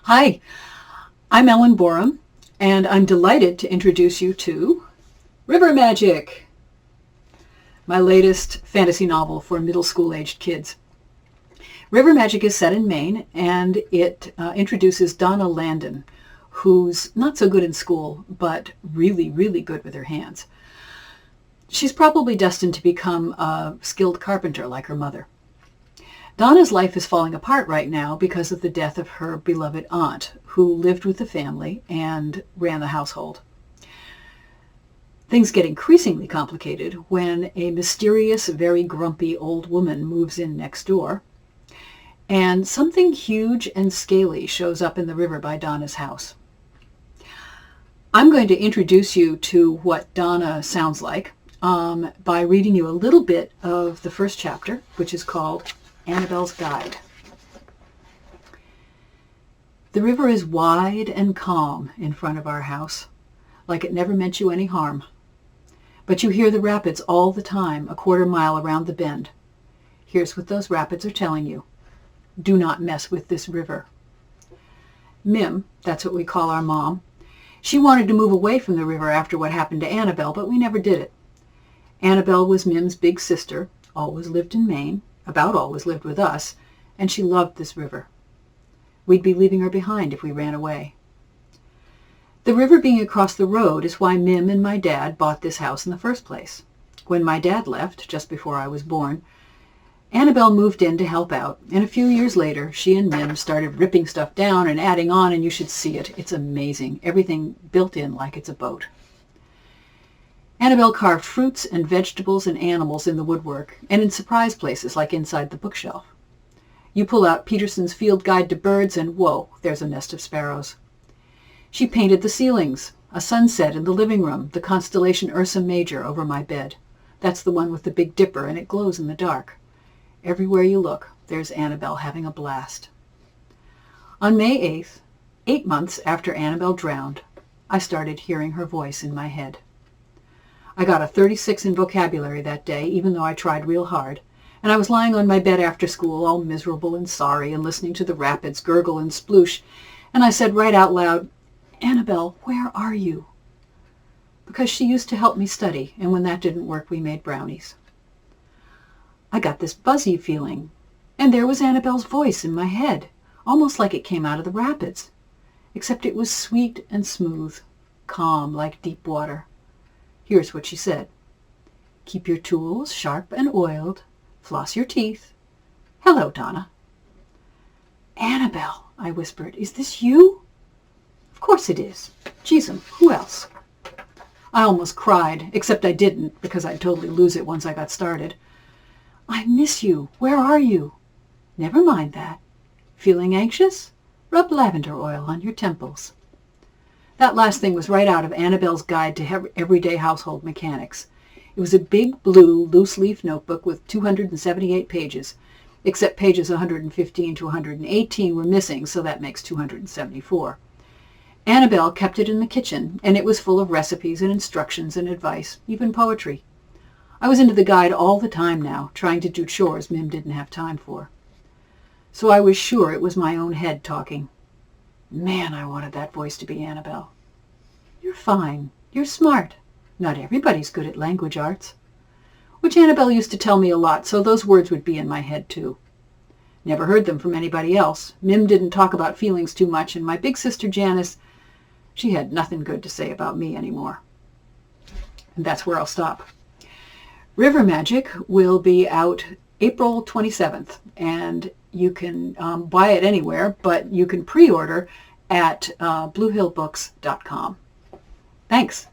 Hi, I'm Ellen Booraem, and I'm delighted to introduce you to River Magic, my latest fantasy novel for middle school-aged kids. River Magic is set in Maine, and it introduces Donna Landon, who's not so good in school, but really, really good with her hands. She's probably destined to become a skilled carpenter like her mother. Donna's life is falling apart right now because of the death of her beloved aunt, who lived with the family and ran the household. Things get increasingly complicated when a mysterious, very grumpy old woman moves in next door, and something huge and scaly shows up in the river by Donna's house. I'm going to introduce you to what Donna sounds like by reading you a little bit of the first chapter, which is called Annabelle's Guide. The river is wide and calm in front of our house, like it never meant you any harm. But you hear the rapids all the time, a quarter mile around the bend. Here's what those rapids are telling you. Do not mess with this river. Mim, that's what we call our mom, she wanted to move away from the river after what happened to Annabelle, but we never did it. Annabelle was Mim's big sister, always lived in Maine, about always lived with us, and she loved this river. We'd be leaving her behind if we ran away. The river being across the road is why Mim and my dad bought this house in the first place. When my dad left, just before I was born, Annabelle moved in to help out, and a few years later, she and Mim started ripping stuff down and adding on, and you should see it. It's amazing. Everything built in like it's a boat. Annabelle carved fruits and vegetables and animals in the woodwork, and in surprise places like inside the bookshelf. You pull out Peterson's Field Guide to Birds, and whoa, there's a nest of sparrows. She painted the ceilings, a sunset in the living room, the constellation Ursa Major over my bed. That's the one with the Big Dipper, and it glows in the dark. Everywhere you look, there's Annabelle having a blast. On May 8th, 8 months after Annabelle drowned, I started hearing her voice in my head. I got a 36 in vocabulary that day, even though I tried real hard, and I was lying on my bed after school, all miserable and sorry, and listening to the rapids gurgle and sploosh, and I said right out loud, "Annabelle, where are you?" Because she used to help me study, and when that didn't work, we made brownies. I got this buzzy feeling, and there was Annabelle's voice in my head, almost like it came out of the rapids, except it was sweet and smooth, calm like deep water. Here's what she said. "Keep your tools sharp and oiled. Floss your teeth. Hello, Donna." "Annabelle," I whispered, "is this you?" "Of course it is. Jeezum, who else?" I almost cried, except I didn't, because I'd totally lose it once I got started. "I miss you. Where are you?" "Never mind that. Feeling anxious? Rub lavender oil on your temples." That last thing was right out of Annabelle's Guide to Everyday Household Mechanics. It was a big blue loose-leaf notebook with 278 pages, except pages 115 to 118 were missing, so that makes 274. Annabelle kept it in the kitchen, and it was full of recipes and instructions and advice, even poetry. I was into the guide all the time now, trying to do chores Mim didn't have time for. So I was sure it was my own head talking. Man, I wanted that voice to be Annabelle. "You're fine. You're smart. Not everybody's good at language arts." Which Annabelle used to tell me a lot, so those words would be in my head too. Never heard them from anybody else. Mim didn't talk about feelings too much, and my big sister Janice, she had nothing good to say about me anymore. And that's where I'll stop. River Magic will be out April 27th, and you can buy it anywhere, but you can pre-order at bluehillbooks.com. Thanks.